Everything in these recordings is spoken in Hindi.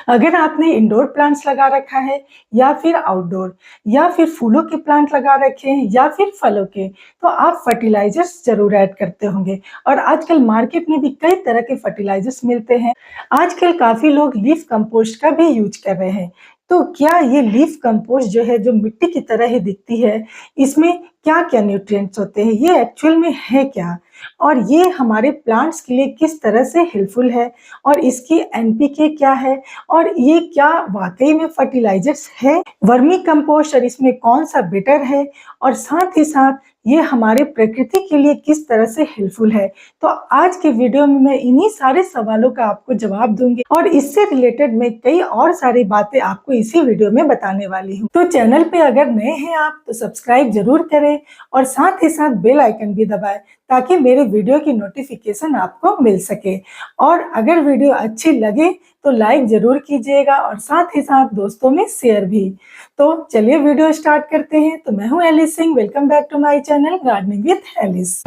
अगर आपने इंडोर प्लांट्स लगा रखा है या फिर आउटडोर या फिर फूलों के प्लांट लगा रखे हैं या फिर फलों के, तो आप फर्टिलाइजर्स जरूर ऐड करते होंगे। और आजकल मार्केट में भी कई तरह के फर्टिलाइजर्स मिलते हैं। आजकल काफी लोग लीफ कंपोस्ट का भी यूज कर रहे हैं। तो क्या ये लीफ कंपोस्ट जो है, जो मिट्टी की तरह ही दिखती है, इसमें क्या क्या न्यूट्रिएंट्स होते हैं, ये एक्चुअल में है क्या, और ये हमारे प्लांट्स के लिए किस तरह से हेल्पफुल है, और इसकी एनपीके क्या है, और ये क्या वाकई में फर्टिलाइजर्स है, वर्मी कंपोस्ट, और इसमें कौन सा बेटर है, और साथ ही साथ ये हमारे प्रकृति के लिए किस तरह से हेल्पफुल है। तो आज के वीडियो में मैं इन्हीं सारे सवालों का आपको जवाब दूंगी, और इससे रिलेटेड मैं कई और सारी बातें आपको इसी वीडियो में बताने वाली हूँ। तो चैनल पे अगर नए हैं आप, तो सब्सक्राइब जरूर करें और साथ ही साथ बेल आइकन भी दबाएं, ताकि मेरे वीडियो की नोटिफिकेशन आपको मिल सके। और अगर वीडियो अच्छी लगे तो लाइक जरूर कीजिएगा, और साथ ही साथ दोस्तों में शेयर भी। तो चलिए वीडियो स्टार्ट करते हैं। तो मैं हूं Alice Singh, welcome back to my channel gardening with Alice.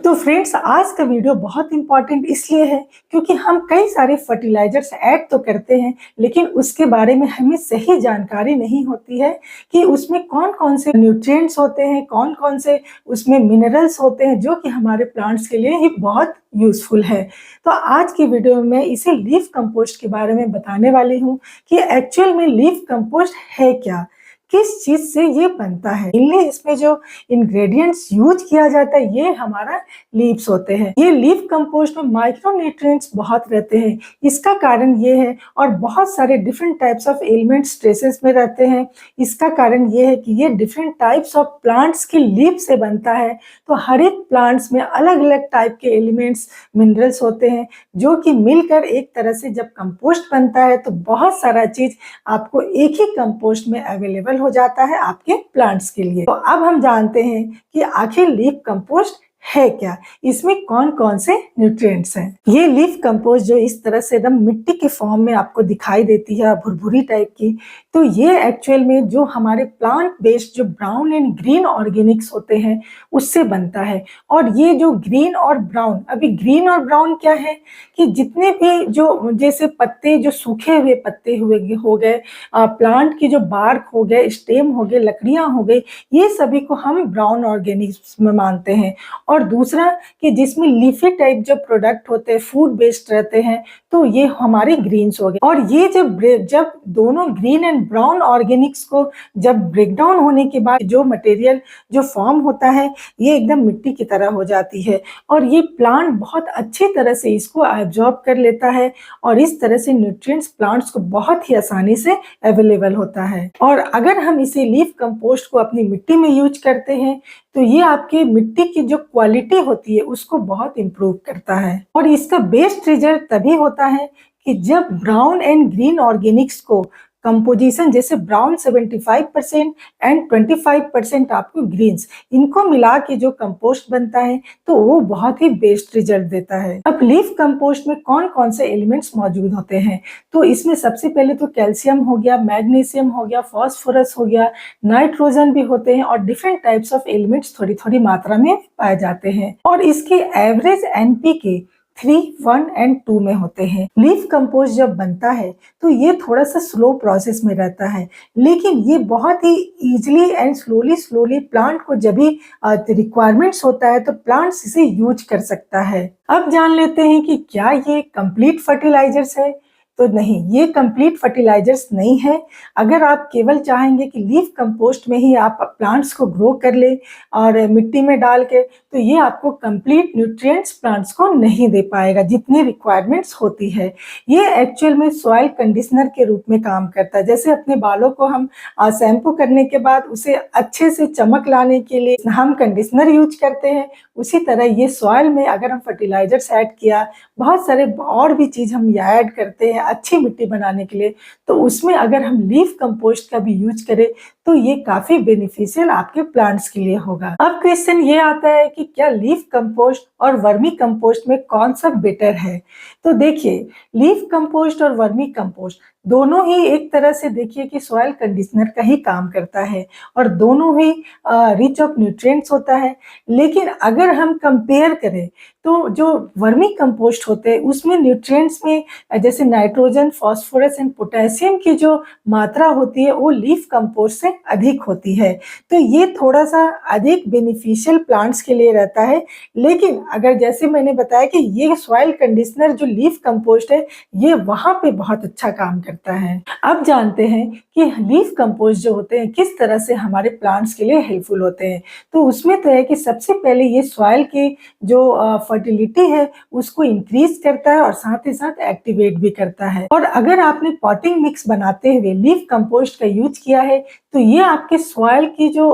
तो फ्रेंड्स, आज का वीडियो बहुत इंपॉर्टेंट इसलिए है क्योंकि हम कई सारे फर्टिलाइजर्स ऐड तो करते हैं, लेकिन उसके बारे में हमें सही जानकारी नहीं होती है कि उसमें कौन कौन से न्यूट्रिएंट्स होते हैं, कौन कौन से उसमें मिनरल्स होते हैं, जो कि हमारे प्लांट्स के लिए ही बहुत यूजफुल है। तो आज की वीडियो में मैं इसी लीफ कंपोस्ट के बारे में बताने वाली हूँ कि एक्चुअल में लीफ कंपोस्ट है क्या, किस चीज से ये बनता है। इनमें इसमें जो इंग्रेडिएंट्स यूज किया जाता है, ये हमारा लीव्स होते हैं। ये लीफ कंपोस्ट में माइक्रो न्यूट्रिएंट्स बहुत रहते हैं। इसका कारण ये है, और बहुत सारे different types of elements traces में रहते हैं। इसका कारण ये है कि ये डिफरेंट टाइप्स ऑफ प्लांट्स की लीफ से बनता है। तो हर एक प्लांट्स में अलग अलग टाइप के एलिमेंट्स, मिनरल्स होते हैं, जो कि मिलकर एक तरह से जब कंपोस्ट बनता है, तो बहुत सारा चीज आपको एक ही कंपोस्ट में अवेलेबल हो जाता है आपके प्लांट्स के लिए। तो अब हम जानते हैं कि आखिर लीफ कंपोस्ट है क्या, इसमें कौन कौन से न्यूट्रिएंट्स हैं। ये लीफ कंपोस्ट जो इस तरह से एकदम मिट्टी के फॉर्म में आपको दिखाई देती है, भुरभुरी टाइप की, तो ये एक्चुअल में जो हमारे प्लांट बेस्ड जो ब्राउन एंड ग्रीन ऑर्गेनिक्स होते हैं, उससे बनता है। और ये जो ग्रीन और ब्राउन, अभी ग्रीन और ब्राउन क्या है कि जितने भी जो जैसे पत्ते, जो सूखे हुए पत्ते हो गए, प्लांट की जो बार्क हो गए, स्टेम हो गए, लकड़ियां हो गई, ये सभी को हम ब्राउन ऑर्गेनिक्स में मानते हैं। और दूसरा कि जिसमें लीफी टाइप जो प्रोडक्ट होते हैं, फूड बेस्ड रहते हैं, तो ये हमारे ग्रीन्स हो गए। और ये जब दोनों ग्रीन एंड ब्राउन ऑर्गेनिक्स को जब ब्रेक डाउन होने के बाद जो मटेरियल जो फॉर्म होता है, ये एकदम मिट्टी की तरह हो जाती है, और ये प्लांट बहुत अच्छी तरह से इसको एब्जॉर्ब कर लेता है, और इस तरह से न्यूट्रिएंट्स प्लांट्स को बहुत ही आसानी से अवेलेबल होता है। और अगर हम इसे लीफ कंपोस्ट को अपनी मिट्टी में यूज करते हैं, तो ये आपके मिट्टी की जो क्वालिटी होती है उसको बहुत इम्प्रूव करता है। और इसका बेस्ट रिजल्ट तभी होता है कि जब ब्राउन एंड ग्रीन ऑर्गेनिक्स को कंपोजिशन, जैसे ब्राउन 75% एंड 25% आपको ग्रीन्स, इनको मिला के जो कंपोस्ट बनता है, तो वो बहुत ही बेस्ट रिजल्ट देता है। अब लीफ कंपोस्ट में कौन कौन से एलिमेंट्स मौजूद होते हैं, तो इसमें सबसे पहले तो कैल्शियम हो गया, मैग्नीशियम हो गया, फास्फोरस हो गया, नाइट्रोजन भी होते हैं, और डिफरेंट टाइप्स ऑफ एलिमेंट्स थोड़ी थोड़ी मात्रा में पाए जाते हैं। और इसके एवरेज एनपीके 3, 1 एंड 2 में होते हैं। लीफ कंपोस्ट जब बनता है, तो ये थोड़ा सा स्लो प्रोसेस में रहता है, लेकिन ये बहुत ही इजीली एंड स्लोली प्लांट को जब भी रिक्वायरमेंट्स होता है, तो प्लांट्स इसे यूज कर सकता है। अब जान लेते हैं कि क्या ये कंप्लीट फर्टिलाइजर्स है। तो नहीं, ये कंप्लीट फर्टिलाइजर्स नहीं है। अगर आप केवल चाहेंगे कि लीफ कंपोस्ट में ही आप प्लांट्स को ग्रो कर ले और मिट्टी में डाल के, तो ये आपको कंप्लीट न्यूट्रिएंट्स प्लांट्स को नहीं दे पाएगा जितनी रिक्वायरमेंट्स होती है। ये एक्चुअल में सॉइल कंडीशनर के रूप में काम करता है। जैसे अपने बालों को हम शैम्पू करने के बाद उसे अच्छे से चमक लाने के लिए हम कंडीशनर यूज करते हैं, उसी तरह ये सॉइल में अगर हम फर्टिलाइजर्स ऐड किया, बहुत सारे और भी चीज हम ऐड करते हैं अच्छी मिट्टी बनाने के लिए, तो उसमें अगर हम लीफ कंपोस्ट का भी यूज करें, तो ये काफी बेनिफिशियल आपके प्लांट्स के लिए होगा। अब क्वेश्चन ये आता है कि क्या लीफ कंपोस्ट और वर्मी कंपोस्ट में कौन सा बेटर है। तो देखिए, लीफ कंपोस्ट और वर्मी कंपोस्ट दोनों ही एक तरह से देखिए कि सॉइल कंडीशनर का ही काम करता है और दोनों ही रिच ऑफ न्यूट्रिएंट्स होता है। लेकिन अगर हम कंपेयर करें तो जो वर्मी कंपोस्ट होते हैं उसमें न्यूट्रिएंट्स में जैसे नाइट्रोजन, फास्फोरस एंड पोटेशियम की जो मात्रा होती है वो लीफ कंपोस्ट से अधिक होती है। तो ये थोड़ा-सा अधिक बेनिफिशियल प्लांट्स के लिए रहता है। लेकिन अगर जैसे मैंने बताया कि ये सॉइल कंडीशनर जो लीफ कंपोस्ट है, ये वहाँ पे बहुत अच्छा काम करता है। अब जानते हैं कि लीफ कंपोस्ट जो होते हैं किस तरह से हमारे प्लांट्स के लिए हेल्पफुल होते हैं। तो उसमें तो है कि सबसे पहले ये सॉइल की जो फर्टिलिटी है उसको इंक्रीज करता है और साथ ही साथ एक्टिवेट भी करता है। और अगर आपने पॉटिंग मिक्स बनाते हुए लीफ कंपोस्ट का यूज किया है तो ये आपके सॉइल की जो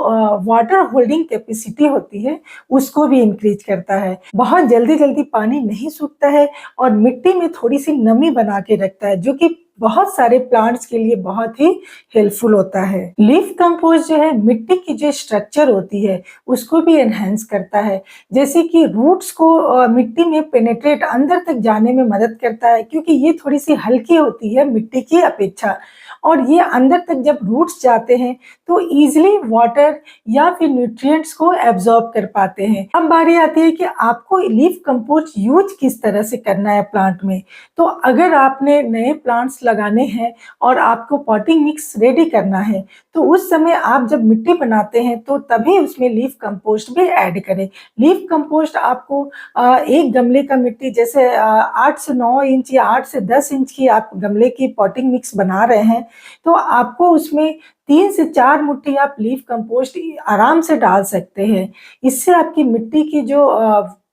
वाटर होल्डिंग कैपेसिटी होती है उसको भी इंक्रीज करता है। बहुत जल्दी-जल्दी पानी नहीं सूखता है और मिट्टी में थोड़ी-सी नमी बना के रखता है जो कि बहुत सारे प्लांट्स के लिए बहुत ही हेल्पफुल होता है। लीफ कंपोस्ट जो है मिट्टी की जो स्ट्रक्चर होती है उसको भी एनहांस करता है। जैसे कि रूट्स को मिट्टी में पेनिट्रेट अंदर तक जाने में मदद करता है क्योंकि ये थोड़ी-सी हल्की होती है मिट्टी की अपेक्षा और ये अंदर तक जब रूट्स जाते हैं तो ईज़िली वाटर या फिर न्यूट्रिएंट्स को एब्ज़ॉर्ब कर पाते हैं। अब बारी आती है कि आपको लीफ कंपोस्ट यूज़ किस तरह से करना है प्लांट में। तो अगर आपने नए प्लांट्स लगाने हैं और आपको पॉटिंग मिक्स रेडी करना है, तो उस समय आप जब मिट्टी बनाते हैं तो तभी उसमें लीफ कंपोस्ट भी ऐड करें। लीफ कंपोस्ट आपको एक गमले का मिट्टी जैसे 8 से 9 इंच या 8 से 10 इंच की आप गमले की पॉटिंग मिक्स बना रहे हैं, तो आपको उसमें 3 से 4 मुट्ठी आप लीफ कंपोस्ट आराम से डाल सकते हैं। इससे आपकी मिट्टी की जो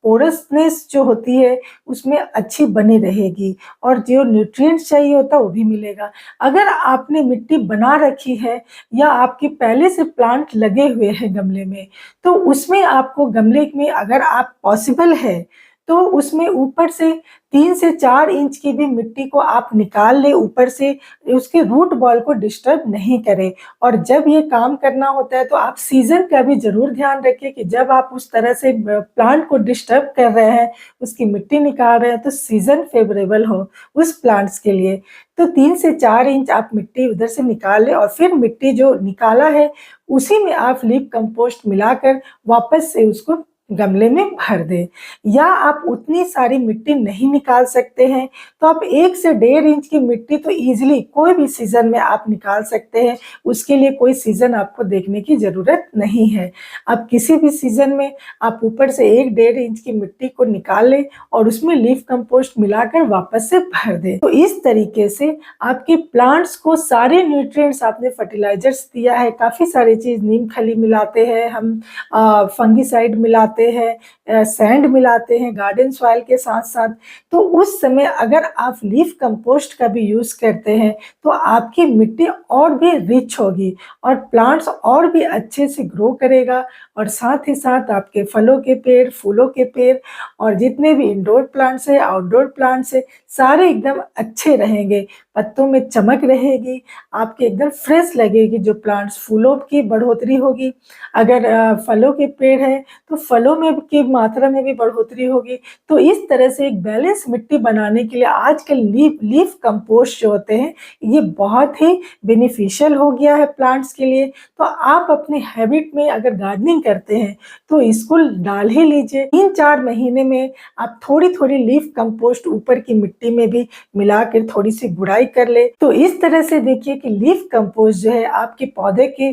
पोरसनेस जो होती है उसमें अच्छी बनी रहेगी और जो न्यूट्रिएंट्स चाहिए होता है वो भी मिलेगा। अगर आपने मिट्टी बना रखी है या आपके पहले से प्लांट लगे हुए हैं गमले में, तो उसमें आपको गमले में अगर आप पॉसिबल है तो उसमें ऊपर से 3 से 4 इंच की भी मिट्टी को आप निकाल लें ऊपर से, उसके रूट बॉल को डिस्टर्ब नहीं करें। और जब ये काम करना होता है तो आप सीज़न का भी ज़रूर ध्यान रखें कि जब आप उस तरह से प्लांट को डिस्टर्ब कर रहे हैं, उसकी मिट्टी निकाल रहे हैं तो सीज़न फ़ेवरेबल हो उस प्लांट्स के लिए। तो 3 से 4 इंच आप मिट्टी उधर से निकाल लें और फिर मिट्टी जो निकाला है, उसी में आप लीफ कंपोस्ट मिलाकर वापस से उसको गमले में भर दें। या आप उतनी सारी मिट्टी नहीं निकाल सकते हैं तो आप 1 से 1.5 इंच की मिट्टी तो ईज़िली कोई भी सीज़न में आप निकाल सकते हैं, उसके लिए कोई सीज़न आपको देखने की ज़रूरत नहीं है। आप किसी भी सीज़न में आप ऊपर से 1 डेढ़ इंच की मिट्टी को निकाल लें और उसमें लीफ कंपोस्ट मिलाकर वापस से भर दें। तो इस तरीके से आपके प्लांट्स को सारे न्यूट्रिएंट्स आपने फर्टिलाइज़र्स दिया है, काफ़ी सारी चीज़ नीम खली मिलाते हैं हम, फंगिसाइड मिलाते हैं, सैंड मिलाते हैं गार्डन सॉइल के साथ-साथ। तो उस समय अगर आप लीफ कंपोस्ट का भी यूज़ करते हैं तो आपकी मिट्टी और भी रिच होगी और प्लांट्स और भी अच्छे से ग्रो करेगा और साथ ही साथ आपके फलों के पेड़, फूलों के पेड़ और जितने भी इंडोर प्लांट्स हैं, आउटडोर प्लांट्स हैं, सारे एकदम अच्छे रहेंगे। पत्तों में चमक रहेगी, आपके एकदम फ्रेश लगेगी जो प्लांट्स, फूलों की बढ़ोतरी होगी। अगर फलों के पेड़ हैं तो फलों में की मात्रा में भी बढ़ोतरी होगी। तो इस तरह से एक बैलेंस मिट्टी बनाने के लिए आजकल लीफ कंपोस्ट जो होते हैं ये बहुत ही बेनिफिशियल हो गया है प्लांट्स के लिए। तो आप अपने हैबिट में अगर गार्डनिंग करते हैं तो इसको डाल ही लीजिए। 3-4 महीने में आप थोड़ी-थोड़ी लीफ कंपोस्ट ऊपर की मिट्टी में भी मिलाकर थोड़ी-सी गुड़ाई कर ले। तो इस तरह से देखिए कि लीफ कंपोस्ट जो है आपके पौधे के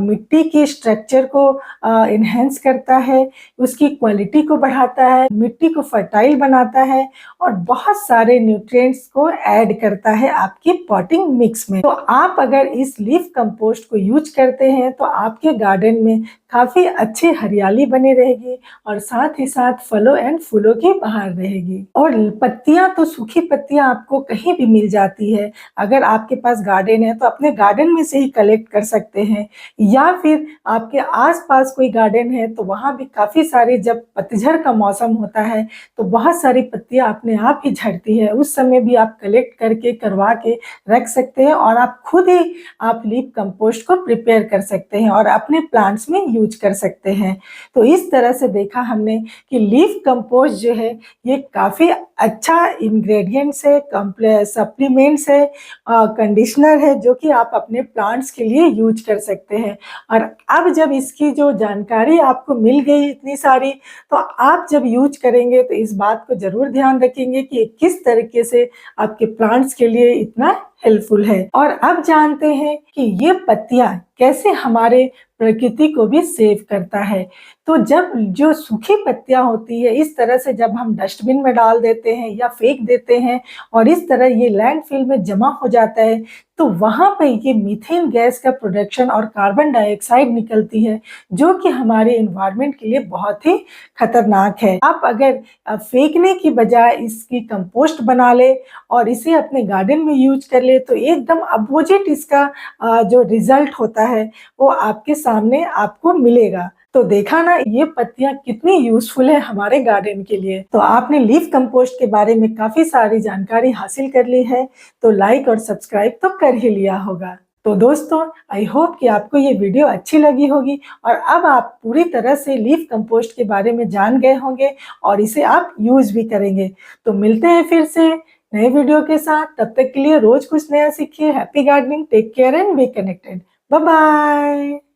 मिट्टी के स्ट्रक्चर को एनहांस करता है, उसकी क्वालिटी को बढ़ाता है, मिट्टी को फर्टाइल बनाता है और बहुत सारे न्यूट्रिएंट्स को ऐड करता है आपकी पॉटिंग मिक्स में। तो आप अगर इस लीफ कंपोस्ट को यूज करते हैं तो आपके गार्डन में काफ़ी अच्छी हरियाली बनी रहेगी और साथ ही साथ फलों एंड फूलों की बहार रहेगी। और पत्तियाँ तो सूखी पत्तियाँ आपको कहीं भी मिल जाती है। अगर आपके पास गार्डन है तो अपने गार्डन में से ही कलेक्ट कर सकते हैं या फिर आपके आस-पास कोई गार्डन है तो वहाँ भी काफ़ी काफ़ी सारी, जब पतझड़ का मौसम होता है तो बहुत सारी पत्तियाँ अपने आप ही झड़ती है, उस समय भी आप कलेक्ट करके करवा के रख सकते हैं और आप खुद ही आप लीफ कंपोस्ट को प्रिपेयर कर सकते हैं और अपने प्लांट्स में यूज कर सकते हैं। तो इस तरह से देखा हमने कि लीफ कंपोस्ट जो है ये काफ़ी अच्छा इंग्रेडिएंट्स है, सप्लीमेंट्स है, कंडीशनर है जो कि आप अपने प्लांट्स के लिए यूज कर सकते हैं। और अब जब इसकी जो जानकारी आपको मिल गई इतनी सारी, तो आप जब यूज करेंगे तो इस बात को ज़रूर ध्यान रखेंगे कि किस तरीके से आपके प्लांट्स के लिए इतना हेल्पफुल है। और अब जानते हैं कि ये पत्तियां कैसे हमारे प्रकृति को भी सेव करता है। तो जब जो सूखी पत्तियां होती है, इस तरह से जब हम डस्टबिन में डाल देते हैं या फेंक देते हैं और इस तरह ये लैंडफिल में जमा हो जाता है, तो वहां पे ये मीथेन गैस का प्रोडक्शन और कार्बन डाइऑक्साइड निकलती है, जो कि हमारे एनवायरनमेंट के लिए बहुत ही खतरनाक है। आप अगर फेंकने की बजाय इसकी कंपोस्ट बना ले और इसे अपने गार्डन में यूज कर ले, तो एकदम अपोजिट इसका जो रिजल्ट होता है वो आपके सामने आपको मिलेगा। तो देखा ना, ये पत्तियां कितनी यूजफुल है हमारे गार्डन के लिए। तो आपने लीफ कंपोस्ट के बारे में काफी सारी जानकारी हासिल कर ली है, तो लाइक और सब्सक्राइब तो कर ही लिया होगा। तो दोस्तों, आई होप कि आपको ये वीडियो अच्छी लगी होगी और अब आप पूरी तरह से लीफ कंपोस्ट के बारे में जान गए होंगे और इसे आप यूज भी करेंगे। तो मिलते हैं फिर से नए वीडियो के साथ। तब तक के लिए रोज कुछ नया सीखिए। Happy gardening, take care and be connected. Bye bye.